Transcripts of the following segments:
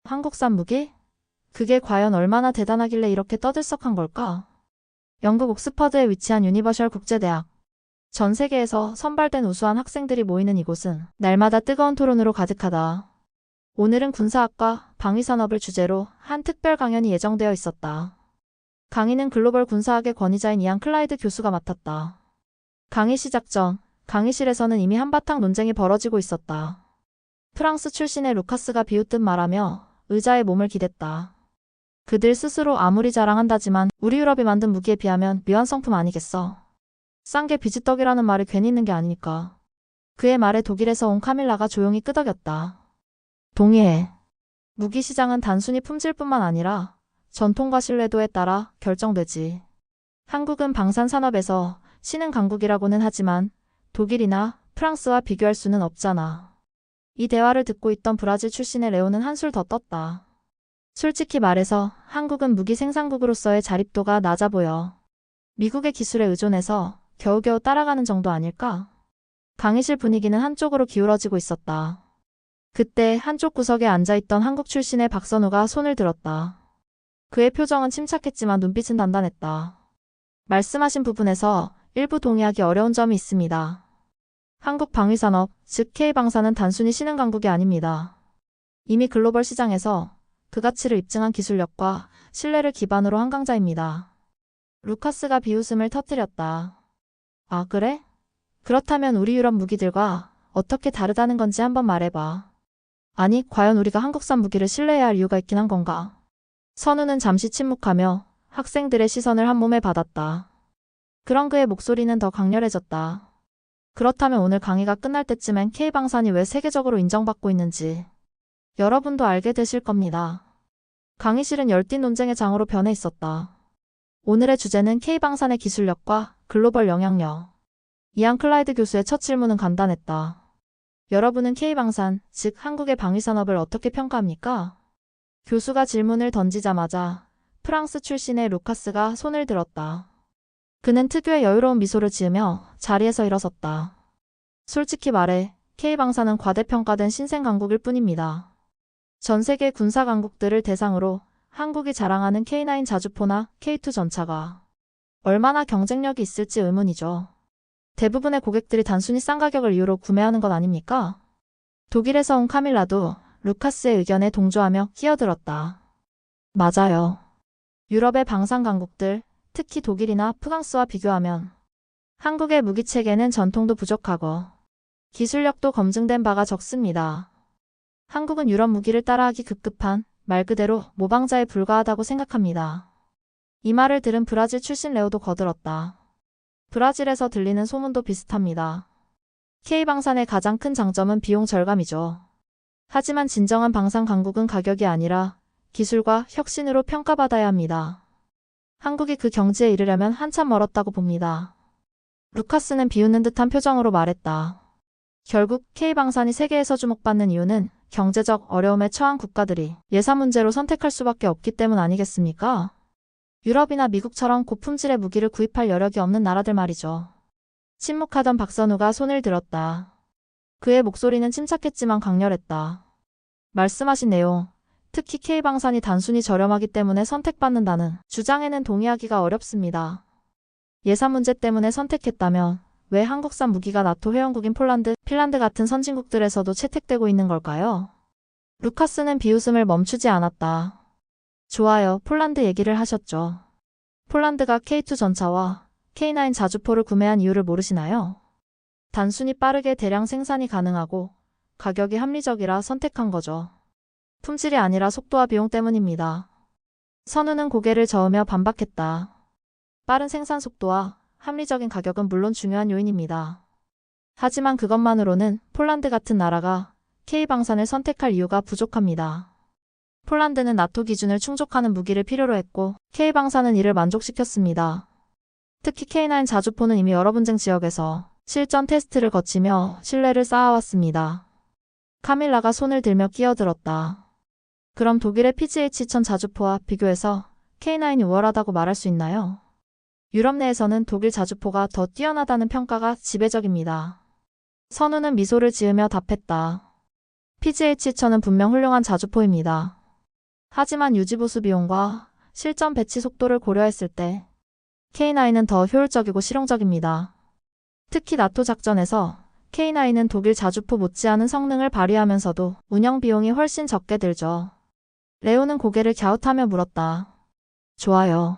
한국산 무기? 그게 과연 얼마나 대단하길래 이렇게 떠들썩한 걸까? 영국 옥스퍼드에 위치한 유니버셜 국제대학. 전 세계에서 선발된 우수한 학생들이 모이는 이곳은 날마다 뜨거운 토론으로 가득하다. 오늘은 군사학과 방위산업을 주제로 한 특별 강연이 예정되어 있었다. 강의는 글로벌 군사학의 권위자인 이안 클라이드 교수가 맡았다. 강의 시작 전 강의실에서는 이미 한바탕 논쟁이 벌어지고 있었다. 프랑스 출신의 루카스가 비웃듯 말하며 의자에 몸을 기댔다. 그들 스스로 아무리 자랑한다지만 우리 유럽이 만든 무기에 비하면 미완성품 아니겠어. 싼 게 비지떡이라는 말이 괜히 있는 게 아니니까. 그의 말에 독일에서 온 카밀라가 조용히 끄덕였다. 동의해. 무기 시장은 단순히 품질뿐만 아니라 전통과 신뢰도에 따라 결정되지. 한국은 방산산업에서 신흥 강국이라고는 하지만 독일이나 프랑스와 비교할 수는 없잖아. 이 대화를 듣고 있던 브라질 출신의 레오는 한술 더 떴다. 솔직히 말해서 한국은 무기 생산국으로서의 자립도가 낮아 보여. 미국의 기술에 의존해서 겨우겨우 따라가는 정도 아닐까? 강의실 분위기는 한쪽으로 기울어지고 있었다. 그때 한쪽 구석에 앉아있던 한국 출신의 박선우가 손을 들었다. 그의 표정은 침착했지만 눈빛은 단단했다. 말씀하신 부분에서 일부 동의하기 어려운 점이 있습니다. 한국 방위산업, 즉 K방산은 단순히 신흥 강국이 아닙니다. 이미 글로벌 시장에서 그 가치를 입증한 기술력과 신뢰를 기반으로 한 강자입니다. 루카스가 비웃음을 터뜨렸다. 아, 그래? 그렇다면 우리 유럽 무기들과 어떻게 다르다는 건지 한번 말해봐. 아니, 과연 우리가 한국산 무기를 신뢰해야 할 이유가 있긴 한 건가? 선우는 잠시 침묵하며 학생들의 시선을 한몸에 받았다. 그런 그의 목소리는 더 강렬해졌다. 그렇다면 오늘 강의가 끝날 때쯤엔 K방산이 왜 세계적으로 인정받고 있는지 여러분도 알게 되실 겁니다. 강의실은 열띤 논쟁의 장으로 변해 있었다. 오늘의 주제는 K방산의 기술력과 글로벌 영향력. 이안 클라이드 교수의 첫 질문은 간단했다. 여러분은 K방산, 즉 한국의 방위산업을 어떻게 평가합니까? 교수가 질문을 던지자마자 프랑스 출신의 루카스가 손을 들었다. 그는 특유의 여유로운 미소를 지으며 자리에서 일어섰다. 솔직히 말해 K방산은 과대평가된 신생 강국일 뿐입니다. 전 세계 군사 강국들을 대상으로 한국이 자랑하는 K9 자주포나 K2 전차가 얼마나 경쟁력이 있을지 의문이죠. 대부분의 고객들이 단순히 싼 가격을 이유로 구매하는 것 아닙니까? 독일에서 온 카밀라도 루카스의 의견에 동조하며 끼어들었다. 맞아요. 유럽의 방산 강국들, 특히 독일이나 프랑스와 비교하면 한국의 무기체계는 전통도 부족하고 기술력도 검증된 바가 적습니다. 한국은 유럽 무기를 따라하기 급급한 말 그대로 모방자에 불과하다고 생각합니다. 이 말을 들은 브라질 출신 레오도 거들었다. 브라질에서 들리는 소문도 비슷합니다. K방산의 가장 큰 장점은 비용 절감이죠. 하지만 진정한 방산 강국은 가격이 아니라 기술과 혁신으로 평가받아야 합니다. 한국이 그 경지에 이르려면 한참 멀었다고 봅니다. 루카스는 비웃는 듯한 표정으로 말했다. 결국 K방산이 세계에서 주목받는 이유는 경제적 어려움에 처한 국가들이 예산 문제로 선택할 수밖에 없기 때문 아니겠습니까? 유럽이나 미국처럼 고품질의 무기를 구입할 여력이 없는 나라들 말이죠. 침묵하던 박선우가 손을 들었다. 그의 목소리는 침착했지만 강렬했다. 말씀하신 내용, 특히 K방산이 단순히 저렴하기 때문에 선택받는다는 주장에는 동의하기가 어렵습니다. 예산 문제 때문에 선택했다면 왜 한국산 무기가 나토 회원국인 폴란드, 핀란드 같은 선진국들에서도 채택되고 있는 걸까요? 루카스는 비웃음을 멈추지 않았다. 좋아요, 폴란드 얘기를 하셨죠. 폴란드가 K2 전차와 K9 자주포를 구매한 이유를 모르시나요? 단순히 빠르게 대량 생산이 가능하고 가격이 합리적이라 선택한 거죠. 품질이 아니라 속도와 비용 때문입니다. 선우는 고개를 저으며 반박했다. 빠른 생산 속도와 합리적인 가격은 물론 중요한 요인입니다. 하지만 그것만으로는 폴란드 같은 나라가 K방산을 선택할 이유가 부족합니다. 폴란드는 나토 기준을 충족하는 무기를 필요로 했고 K방산은 이를 만족시켰습니다. 특히 K9 자주포는 이미 여러 분쟁 지역에서 실전 테스트를 거치며 신뢰를 쌓아왔습니다. 카밀라가 손을 들며 끼어들었다. 그럼 독일의 PGH-1000 자주포와 비교해서 K9이 우월하다고 말할 수 있나요? 유럽 내에서는 독일 자주포가 더 뛰어나다는 평가가 지배적입니다. 선우는 미소를 지으며 답했다. PGH-1000은 분명 훌륭한 자주포입니다. 하지만 유지보수 비용과 실전 배치 속도를 고려했을 때 K9은 더 효율적이고 실용적입니다. 특히 나토 작전에서 K9은 독일 자주포 못지않은 성능을 발휘하면서도 운영 비용이 훨씬 적게 들죠. 레오는 고개를 갸웃하며 물었다. 좋아요.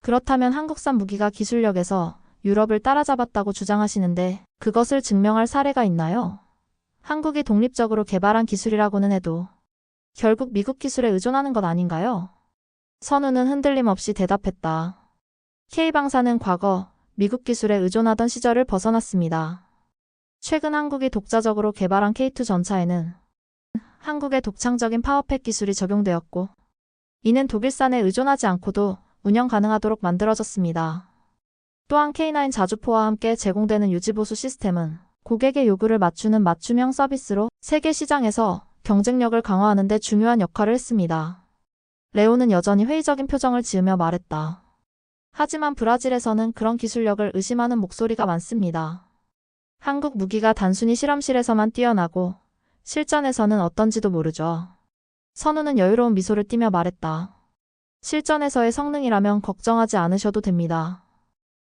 그렇다면 한국산 무기가 기술력에서 유럽을 따라잡았다고 주장하시는데 그것을 증명할 사례가 있나요? 한국이 독립적으로 개발한 기술이라고는 해도 결국 미국 기술에 의존하는 것 아닌가요? 선우는 흔들림 없이 대답했다. K방사는 과거 미국 기술에 의존하던 시절을 벗어났습니다. 최근 한국이 독자적으로 개발한 K2 전차에는 한국의 독창적인 파워팩 기술이 적용되었고 이는 독일산에 의존하지 않고도 운영 가능하도록 만들어졌습니다. 또한 K9 자주포와 함께 제공되는 유지보수 시스템은 고객의 요구를 맞추는 맞춤형 서비스로 세계 시장에서 경쟁력을 강화하는 데 중요한 역할을 했습니다. 레오는 여전히 회의적인 표정을 지으며 말했다. 하지만 브라질에서는 그런 기술력을 의심하는 목소리가 많습니다. 한국 무기가 단순히 실험실에서만 뛰어나고 실전에서는 어떤지도 모르죠. 선우는 여유로운 미소를 띠며 말했다. 실전에서의 성능이라면 걱정하지 않으셔도 됩니다.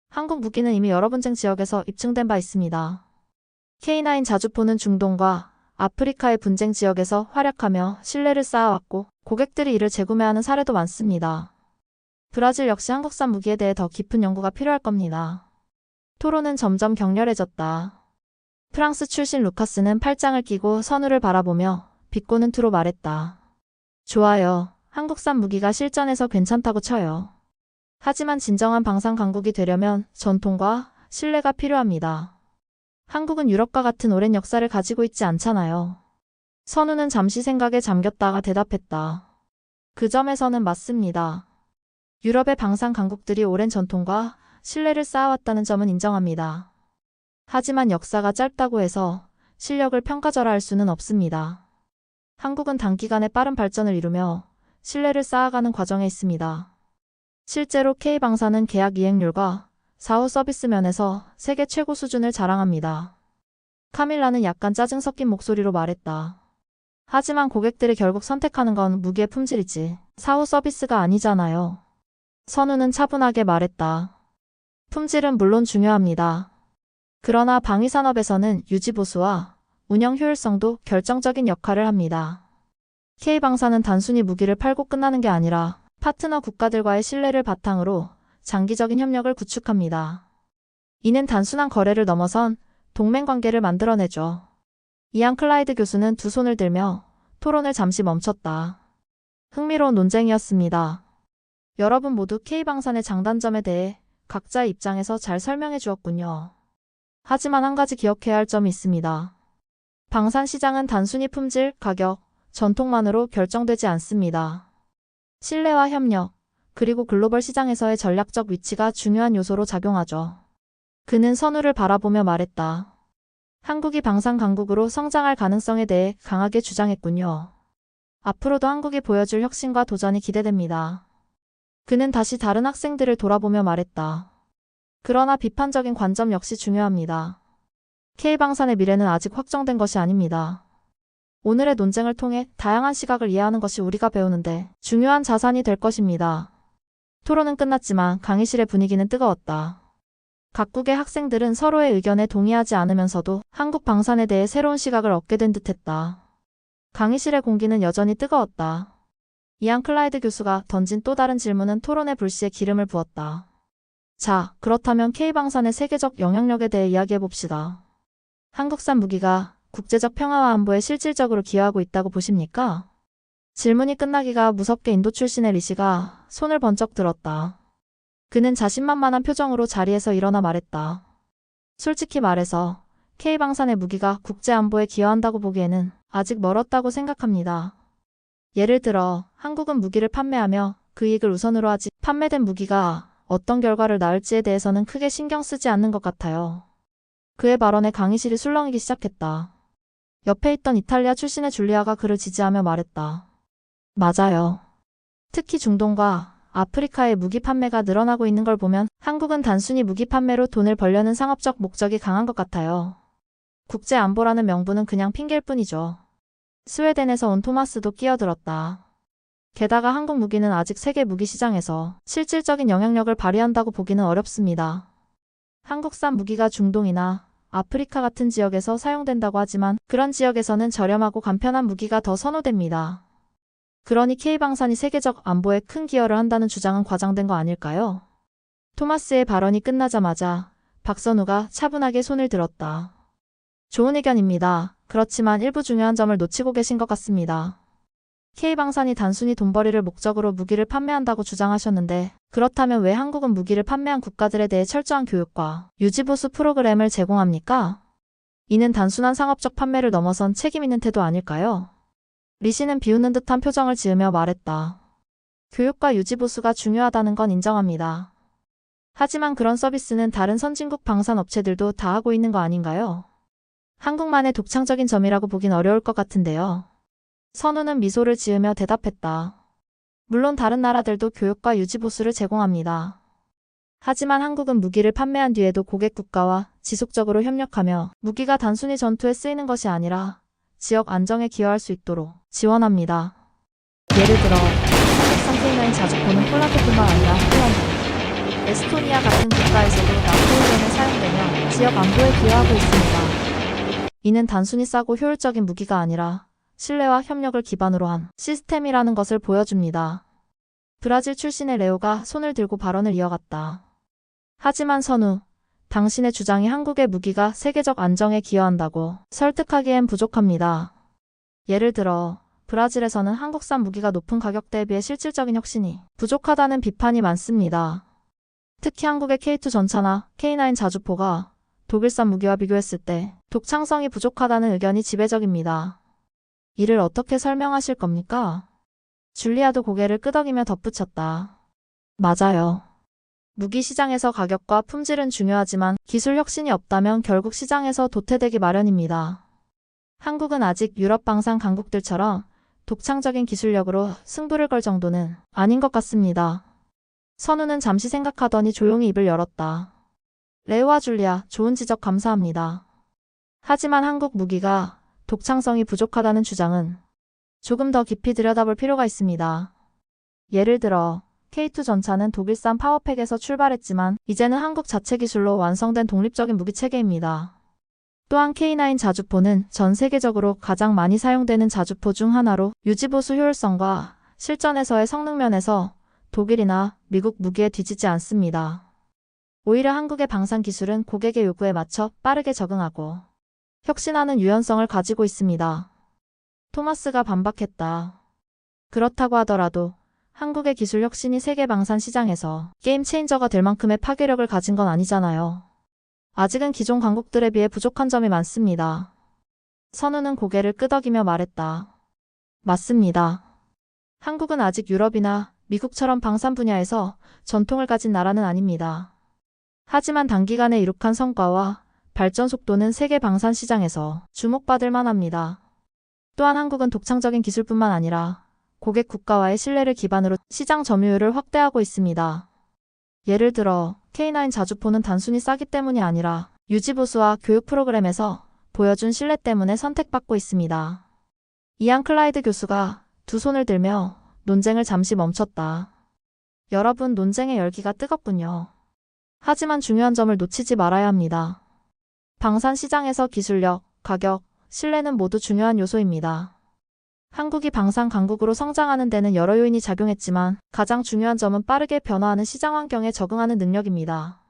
한국 무기는 이미 여러 분쟁 지역에서 입증된 바 있습니다. K9 자주포는 중동과 아프리카의 분쟁 지역에서 활약하며 신뢰를 쌓아왔고 고객들이 이를 재구매하는 사례도 많습니다. 브라질 역시 한국산 무기에 대해 더 깊은 연구가 필요할 겁니다. 토론은 점점 격렬해졌다. 프랑스 출신 루카스는 팔짱을 끼고 선우를 바라보며 비꼬는 투로 말했다. 좋아요. 한국산 무기가 실전에서 괜찮다고 쳐요. 하지만 진정한 방산 강국이 되려면 전통과 신뢰가 필요합니다. 한국은 유럽과 같은 오랜 역사를 가지고 있지 않잖아요. 선우는 잠시 생각에 잠겼다가 대답했다. 그 점에서는 맞습니다. 유럽의 방산 강국들이 오랜 전통과 신뢰를 쌓아왔다는 점은 인정합니다. 하지만 역사가 짧다고 해서 실력을 평가절하할 수는 없습니다. 한국은 단기간에 빠른 발전을 이루며 신뢰를 쌓아가는 과정에 있습니다. 실제로 K방사는 계약 이행률과 사후 서비스 면에서 세계 최고 수준을 자랑합니다. 카밀라는 약간 짜증 섞인 목소리로 말했다. 하지만 고객들이 결국 선택하는 건 무기의 품질이지 사후 서비스가 아니잖아요. 선우는 차분하게 말했다. 품질은 물론 중요합니다. 그러나 방위산업에서는 유지보수와 운영 효율성도 결정적인 역할을 합니다. K방사는 단순히 무기를 팔고 끝나는 게 아니라 파트너 국가들과의 신뢰를 바탕으로 장기적인 협력을 구축합니다. 이는 단순한 거래를 넘어선 동맹관계를 만들어내죠. 이안 클라이드 교수는 두 손을 들며 토론을 잠시 멈췄다. 흥미로운 논쟁이었습니다. 여러분 모두 K방산의 장단점에 대해 각자의 입장에서 잘 설명해 주었군요. 하지만 한 가지 기억해야 할 점이 있습니다. 방산 시장은 단순히 품질, 가격, 전통만으로 결정되지 않습니다. 신뢰와 협력, 그리고 글로벌 시장에서의 전략적 위치가 중요한 요소로 작용하죠. 그는 선우를 바라보며 말했다. 한국이 방산 강국으로 성장할 가능성에 대해 강하게 주장했군요. 앞으로도 한국이 보여줄 혁신과 도전이 기대됩니다. 그는 다시 다른 학생들을 돌아보며 말했다. 그러나 비판적인 관점 역시 중요합니다. K방산의 미래는 아직 확정된 것이 아닙니다. 오늘의 논쟁을 통해 다양한 시각을 이해하는 것이 우리가 배우는데 중요한 자산이 될 것입니다. 토론은 끝났지만 강의실의 분위기는 뜨거웠다. 각국의 학생들은 서로의 의견에 동의하지 않으면서도 한국 방산에 대해 새로운 시각을 얻게 된 듯했다. 강의실의 공기는 여전히 뜨거웠다. 이안 클라이드 교수가 던진 또 다른 질문은 토론의 불씨에 기름을 부었다. 자, 그렇다면 K방산의 세계적 영향력에 대해 이야기해봅시다. 한국산 무기가 국제적 평화와 안보에 실질적으로 기여하고 있다고 보십니까? 질문이 끝나기가 무섭게 인도 출신의 리 씨가 손을 번쩍 들었다. 그는 자신만만한 표정으로 자리에서 일어나 말했다. 솔직히 말해서 K방산의 무기가 국제 안보에 기여한다고 보기에는 아직 멀었다고 생각합니다. 예를 들어 한국은 무기를 판매하며 그 이익을 우선으로 하지 판매된 무기가 어떤 결과를 낳을지에 대해서는 크게 신경 쓰지 않는 것 같아요. 그의 발언에 강의실이 술렁이기 시작했다. 옆에 있던 이탈리아 출신의 줄리아가 그를 지지하며 말했다. 맞아요. 특히 중동과 아프리카의 무기 판매가 늘어나고 있는 걸 보면 한국은 단순히 무기 판매로 돈을 벌려는 상업적 목적이 강한 것 같아요. 국제 안보라는 명분은 그냥 핑계일 뿐이죠. 스웨덴에서 온 토마스도 끼어들었다. 게다가 한국 무기는 아직 세계 무기 시장에서 실질적인 영향력을 발휘한다고 보기는 어렵습니다. 한국산 무기가 중동이나 아프리카 같은 지역에서 사용된다고 하지만 그런 지역에서는 저렴하고 간편한 무기가 더 선호됩니다. 그러니 K방산이 세계적 안보에 큰 기여를 한다는 주장은 과장된 거 아닐까요? 토마스의 발언이 끝나자마자 박선우가 차분하게 손을 들었다. 좋은 의견입니다. 그렇지만 일부 중요한 점을 놓치고 계신 것 같습니다. K방산이 단순히 돈벌이를 목적으로 무기를 판매한다고 주장하셨는데 그렇다면 왜 한국은 무기를 판매한 국가들에 대해 철저한 교육과 유지보수 프로그램을 제공합니까? 이는 단순한 상업적 판매를 넘어선 책임 있는 태도 아닐까요? 리 씨는 비웃는 듯한 표정을 지으며 말했다. 교육과 유지보수가 중요하다는 건 인정합니다. 하지만 그런 서비스는 다른 선진국 방산 업체들도 다 하고 있는 거 아닌가요? 한국만의 독창적인 점이라고 보긴 어려울 것 같은데요. 선우는 미소를 지으며 대답했다. 물론 다른 나라들도 교육과 유지보수를 제공합니다. 하지만 한국은 무기를 판매한 뒤에도 고객 국가와 지속적으로 협력하며 무기가 단순히 전투에 쓰이는 것이 아니라 지역 안정에 기여할 수 있도록 지원합니다. 예를 들어 한국산 K9 자주포는 폴란드뿐만 아니라 폴란드, 에스토니아 같은 국가에서도 나토훈련에 사용되며 지역 안보에 기여하고 있습니다. 이는 단순히 싸고 효율적인 무기가 아니라 신뢰와 협력을 기반으로 한 시스템이라는 것을 보여줍니다. 브라질 출신의 레오가 손을 들고 발언을 이어갔다. 하지만 선우, 당신의 주장이 한국의 무기가 세계적 안정에 기여한다고 설득하기엔 부족합니다. 예를 들어 브라질에서는 한국산 무기가 높은 가격대에 비해 실질적인 혁신이 부족하다는 비판이 많습니다. 특히 한국의 K2 전차나 K9 자주포가 독일산 무기와 비교했을 때 독창성이 부족하다는 의견이 지배적입니다. 이를 어떻게 설명하실 겁니까? 줄리아도 고개를 끄덕이며 덧붙였다. 맞아요. 무기 시장에서 가격과 품질은 중요하지만 기술 혁신이 없다면 결국 시장에서 도태되기 마련입니다. 한국은 아직 유럽 방산 강국들처럼 독창적인 기술력으로 승부를 걸 정도는 아닌 것 같습니다. 선우는 잠시 생각하더니 조용히 입을 열었다. 레오와 줄리아, 좋은 지적 감사합니다. 하지만 한국 무기가 독창성이 부족하다는 주장은 조금 더 깊이 들여다볼 필요가 있습니다. 예를 들어 K2 전차는 독일산 파워팩에서 출발했지만 이제는 한국 자체 기술로 완성된 독립적인 무기체계입니다. 또한 K9 자주포는 전 세계적으로 가장 많이 사용되는 자주포 중 하나로 유지보수 효율성과 실전에서의 성능 면에서 독일이나 미국 무기에 뒤지지 않습니다. 오히려 한국의 방산 기술은 고객의 요구에 맞춰 빠르게 적응하고 혁신하는 유연성을 가지고 있습니다. 토마스가 반박했다. 그렇다고 하더라도 한국의 기술 혁신이 세계 방산 시장에서 게임 체인저가 될 만큼의 파괴력을 가진 건 아니잖아요. 아직은 기존 강국들에 비해 부족한 점이 많습니다. 선우는 고개를 끄덕이며 말했다. 맞습니다. 한국은 아직 유럽이나 미국처럼 방산 분야에서 전통을 가진 나라는 아닙니다. 하지만 단기간에 이룩한 성과와 발전 속도는 세계 방산 시장에서 주목받을 만합니다. 또한 한국은 독창적인 기술뿐만 아니라 고객 국가와의 신뢰를 기반으로 시장 점유율을 확대하고 있습니다. 예를 들어 K9 자주포는 단순히 싸기 때문이 아니라 유지보수와 교육 프로그램에서 보여준 신뢰 때문에 선택받고 있습니다. 이안 클라이드 교수가 두 손을 들며 논쟁을 잠시 멈췄다. 여러분, 논쟁의 열기가 뜨겁군요. 하지만 중요한 점을 놓치지 말아야 합니다. 방산 시장에서 기술력, 가격, 신뢰는 모두 중요한 요소입니다. 한국이 방산 강국으로 성장하는 데는 여러 요인이 작용했지만 가장 중요한 점은 빠르게 변화하는 시장 환경에 적응하는 능력입니다.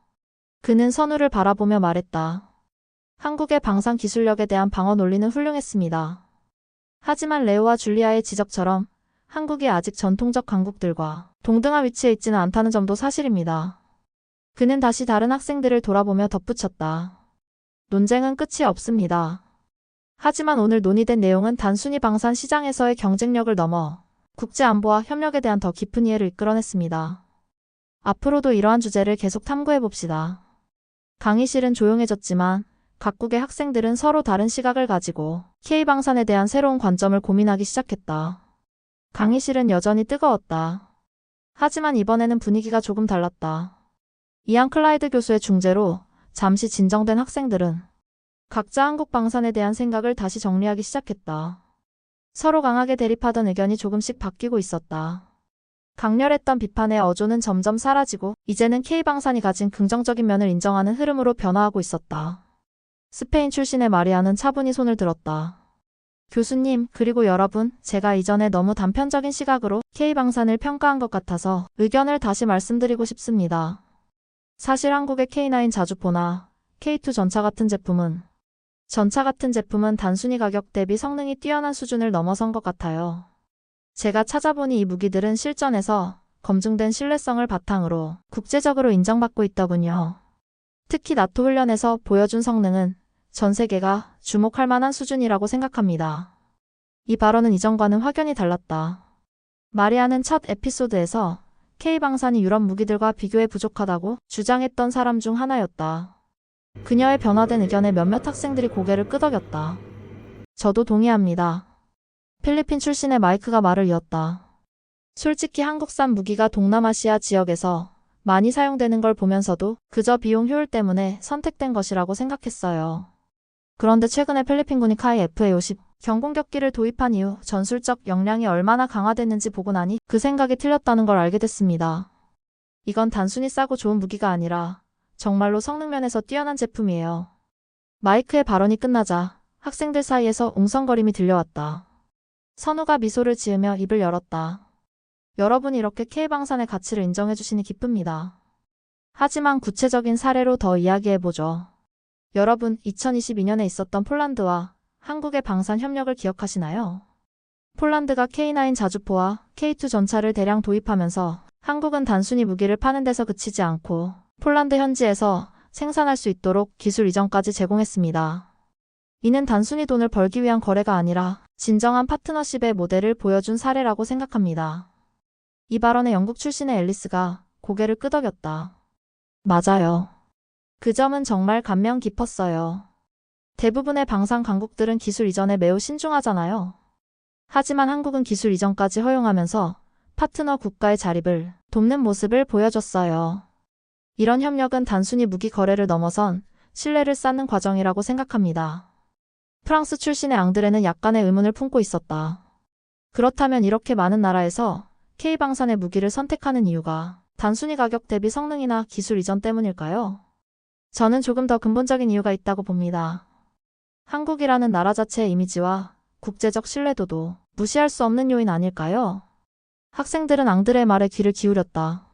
그는 선우를 바라보며 말했다. 한국의 방산 기술력에 대한 방어 논리는 훌륭했습니다. 하지만 레오와 줄리아의 지적처럼 한국이 아직 전통적 강국들과 동등한 위치에 있지는 않다는 점도 사실입니다. 그는 다시 다른 학생들을 돌아보며 덧붙였다. 논쟁은 끝이 없습니다. 하지만 오늘 논의된 내용은 단순히 방산 시장에서의 경쟁력을 넘어 국제 안보와 협력에 대한 더 깊은 이해를 이끌어냈습니다. 앞으로도 이러한 주제를 계속 탐구해 봅시다. 강의실은 조용해졌지만 각국의 학생들은 서로 다른 시각을 가지고 K방산에 대한 새로운 관점을 고민하기 시작했다. 강의실은 여전히 뜨거웠다. 하지만 이번에는 분위기가 조금 달랐다. 이안 클라이드 교수의 중재로 잠시 진정된 학생들은 각자 한국 방산에 대한 생각을 다시 정리하기 시작했다. 서로 강하게 대립하던 의견이 조금씩 바뀌고 있었다. 강렬했던 비판의 어조는 점점 사라지고 이제는 K방산이 가진 긍정적인 면을 인정하는 흐름으로 변화하고 있었다. 스페인 출신의 마리아는 차분히 손을 들었다. 교수님, 그리고 여러분, 제가 이전에 너무 단편적인 시각으로 K방산을 평가한 것 같아서 의견을 다시 말씀드리고 싶습니다. 사실 한국의 K9 자주포나 K2 전차 같은 제품은 단순히 가격 대비 성능이 뛰어난 수준을 넘어선 것 같아요. 제가 찾아보니 이 무기들은 실전에서 검증된 신뢰성을 바탕으로 국제적으로 인정받고 있더군요. 특히 나토 훈련에서 보여준 성능은 전 세계가 주목할 만한 수준이라고 생각합니다. 이 발언은 이전과는 확연히 달랐다. 마리아는 첫 에피소드에서 K방산이 유럽 무기들과 비교해 부족하다고 주장했던 사람 중 하나였다. 그녀의 변화된 의견에 몇몇 학생들이 고개를 끄덕였다. 저도 동의합니다. 필리핀 출신의 마이크가 말을 이었다. 솔직히 한국산 무기가 동남아시아 지역에서 많이 사용되는 걸 보면서도 그저 비용 효율 때문에 선택된 것이라고 생각했어요. 그런데 최근에 필리핀군이 카이 FA-50 경공격기를 도입한 이후 전술적 역량이 얼마나 강화됐는지 보고 나니 그 생각이 틀렸다는 걸 알게 됐습니다. 이건 단순히 싸고 좋은 무기가 아니라 정말로 성능면에서 뛰어난 제품이에요. 마이크의 발언이 끝나자 학생들 사이에서 웅성거림이 들려왔다. 선우가 미소를 지으며 입을 열었다. 여러분이 이렇게 K방산의 가치를 인정해 주시니 기쁩니다. 하지만 구체적인 사례로 더 이야기해보죠. 여러분, 2022년에 있었던 폴란드와 한국의 방산 협력을 기억하시나요? 폴란드가 K9 자주포와 K2 전차를 대량 도입하면서 한국은 단순히 무기를 파는 데서 그치지 않고 폴란드 현지에서 생산할 수 있도록 기술 이전까지 제공했습니다. 이는 단순히 돈을 벌기 위한 거래가 아니라 진정한 파트너십의 모델을 보여준 사례라고 생각합니다. 이 발언에 영국 출신의 앨리스가 고개를 끄덕였다. 맞아요. 그 점은 정말 감명 깊었어요. 대부분의 방산 강국들은 기술 이전에 매우 신중하잖아요. 하지만 한국은 기술 이전까지 허용하면서 파트너 국가의 자립을 돕는 모습을 보여줬어요. 이런 협력은 단순히 무기 거래를 넘어선 신뢰를 쌓는 과정이라고 생각합니다. 프랑스 출신의 앙드레는 약간의 의문을 품고 있었다. 그렇다면 이렇게 많은 나라에서 K방산의 무기를 선택하는 이유가 단순히 가격 대비 성능이나 기술 이전 때문일까요? 저는 조금 더 근본적인 이유가 있다고 봅니다. 한국이라는 나라 자체의 이미지와 국제적 신뢰도도 무시할 수 없는 요인 아닐까요? 학생들은 앙드레의 말에 귀를 기울였다.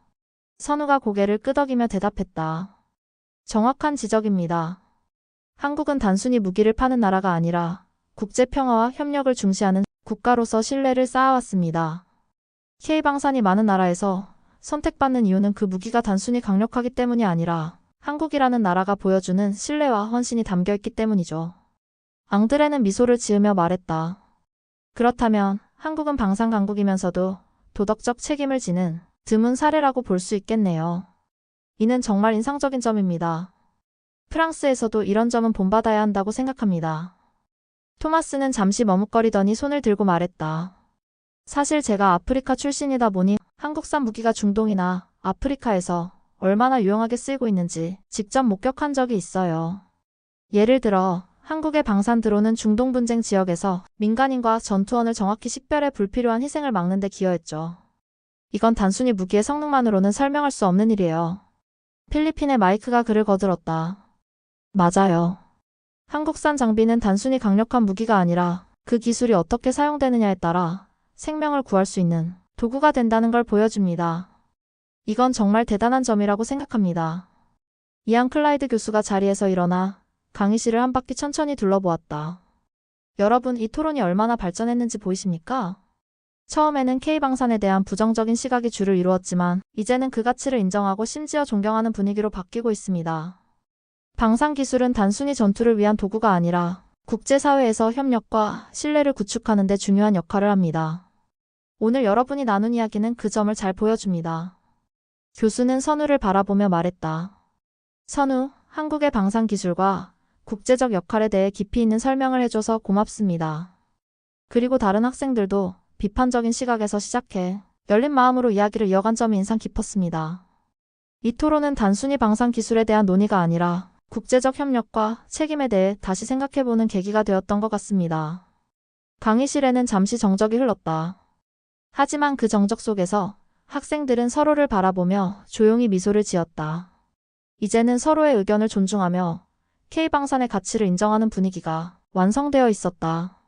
선우가 고개를 끄덕이며 대답했다. 정확한 지적입니다. 한국은 단순히 무기를 파는 나라가 아니라 국제 평화와 협력을 중시하는 국가로서 신뢰를 쌓아왔습니다. K방산이 많은 나라에서 선택받는 이유는 그 무기가 단순히 강력하기 때문이 아니라 한국이라는 나라가 보여주는 신뢰와 헌신이 담겨있기 때문이죠. 앙드레는 미소를 지으며 말했다. 그렇다면 한국은 방산 강국이면서도 도덕적 책임을 지는 드문 사례라고 볼 수 있겠네요. 이는 정말 인상적인 점입니다. 프랑스에서도 이런 점은 본받아야 한다고 생각합니다. 토마스는 잠시 머뭇거리더니 손을 들고 말했다. 사실 제가 아프리카 출신이다 보니 한국산 무기가 중동이나 아프리카에서 얼마나 유용하게 쓰이고 있는지 직접 목격한 적이 있어요. 예를 들어 한국의 방산 드론은 중동 분쟁 지역에서 민간인과 전투원을 정확히 식별해 불필요한 희생을 막는 데 기여했죠. 이건 단순히 무기의 성능만으로는 설명할 수 없는 일이에요. 필리핀의 마이크가 그를 거들었다. 맞아요. 한국산 장비는 단순히 강력한 무기가 아니라 그 기술이 어떻게 사용되느냐에 따라 생명을 구할 수 있는 도구가 된다는 걸 보여줍니다. 이건 정말 대단한 점이라고 생각합니다. 이안 클라이드 교수가 자리에서 일어나 강의실을 한 바퀴 천천히 둘러보았다. 여러분, 이 토론이 얼마나 발전했는지 보이십니까? 처음에는 K방산에 대한 부정적인 시각이 주를 이루었지만 이제는 그 가치를 인정하고 심지어 존경하는 분위기로 바뀌고 있습니다. 방산 기술은 단순히 전투를 위한 도구가 아니라 국제사회에서 협력과 신뢰를 구축하는 데 중요한 역할을 합니다. 오늘 여러분이 나눈 이야기는 그 점을 잘 보여줍니다. 교수는 선우를 바라보며 말했다. 선우, 한국의 방산 기술과 국제적 역할에 대해 깊이 있는 설명을 해줘서 고맙습니다. 그리고 다른 학생들도 비판적인 시각에서 시작해 열린 마음으로 이야기를 이어간 점이 인상 깊었습니다. 이 토론은 단순히 방산 기술에 대한 논의가 아니라 국제적 협력과 책임에 대해 다시 생각해보는 계기가 되었던 것 같습니다. 강의실에는 잠시 정적이 흘렀다. 하지만 그 정적 속에서 학생들은 서로를 바라보며 조용히 미소를 지었다. 이제는 서로의 의견을 존중하며 K방산의 가치를 인정하는 분위기가 완성되어 있었다.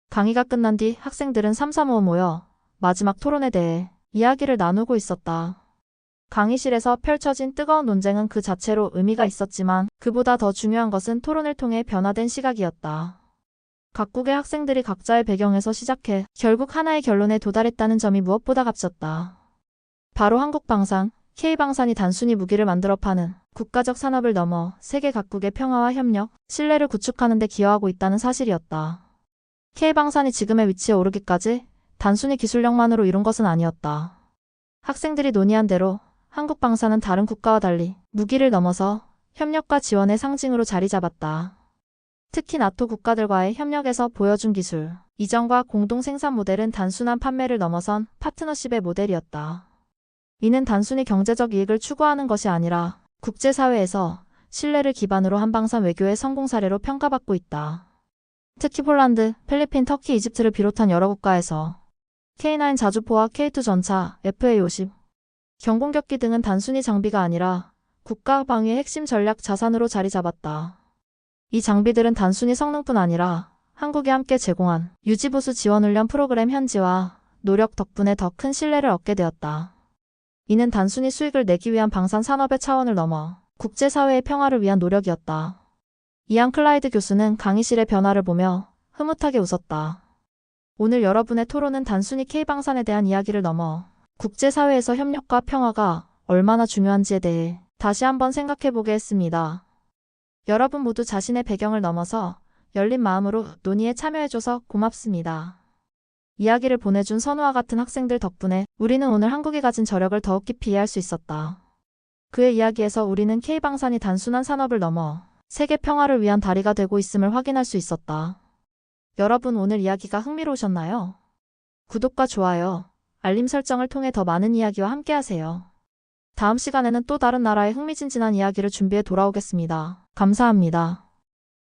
강의가 끝난 뒤 학생들은 삼삼오오 모여 마지막 토론에 대해 이야기를 나누고 있었다. 강의실에서 펼쳐진 뜨거운 논쟁은 그 자체로 의미가 있었지만 그보다 더 중요한 것은 토론을 통해 변화된 시각이었다. 각국의 학생들이 각자의 배경에서 시작해 결국 하나의 결론에 도달했다는 점이 무엇보다 값졌다. 바로 한국방산, K방산이 단순히 무기를 만들어 파는 국가적 산업을 넘어 세계 각국의 평화와 협력, 신뢰를 구축하는 데 기여하고 있다는 사실이었다. K방산이 지금의 위치에 오르기까지 단순히 기술력만으로 이룬 것은 아니었다. 학생들이 논의한 대로 한국방산은 다른 국가와 달리 무기를 넘어서 협력과 지원의 상징으로 자리 잡았다. 특히 나토 국가들과의 협력에서 보여준 기술, 이전과 공동 생산 모델은 단순한 판매를 넘어선 파트너십의 모델이었다. 이는 단순히 경제적 이익을 추구하는 것이 아니라 국제사회에서 신뢰를 기반으로 한 방산 외교의 성공 사례로 평가받고 있다. 특히 폴란드, 필리핀, 터키, 이집트를 비롯한 여러 국가에서 K9 자주포와 K2 전차, FA-50, 경공격기 등은 단순히 장비가 아니라 국가 방위의 핵심 전략 자산으로 자리 잡았다. 이 장비들은 단순히 성능뿐 아니라 한국이 함께 제공한 유지보수 지원훈련 프로그램 현지화 노력 덕분에 더 큰 신뢰를 얻게 되었다. 이는 단순히 수익을 내기 위한 방산 산업의 차원을 넘어 국제사회의 평화를 위한 노력이었다. 이안 클라이드 교수는 강의실의 변화를 보며 흐뭇하게 웃었다. 오늘 여러분의 토론은 단순히 K방산에 대한 이야기를 넘어 국제사회에서 협력과 평화가 얼마나 중요한지에 대해 다시 한번 생각해보게 했습니다. 여러분 모두 자신의 배경을 넘어서 열린 마음으로 논의에 참여해줘서 고맙습니다. 이야기를 보내준 선우와 같은 학생들 덕분에 우리는 오늘 한국이 가진 저력을 더욱 깊이 이해할 수 있었다. 그의 이야기에서 우리는 K방산이 단순한 산업을 넘어 세계 평화를 위한 다리가 되고 있음을 확인할 수 있었다. 여러분 오늘 이야기가 흥미로우셨나요? 구독과 좋아요, 알림 설정을 통해 더 많은 이야기와 함께하세요. 다음 시간에는 또 다른 나라의 흥미진진한 이야기를 준비해 돌아오겠습니다. 감사합니다.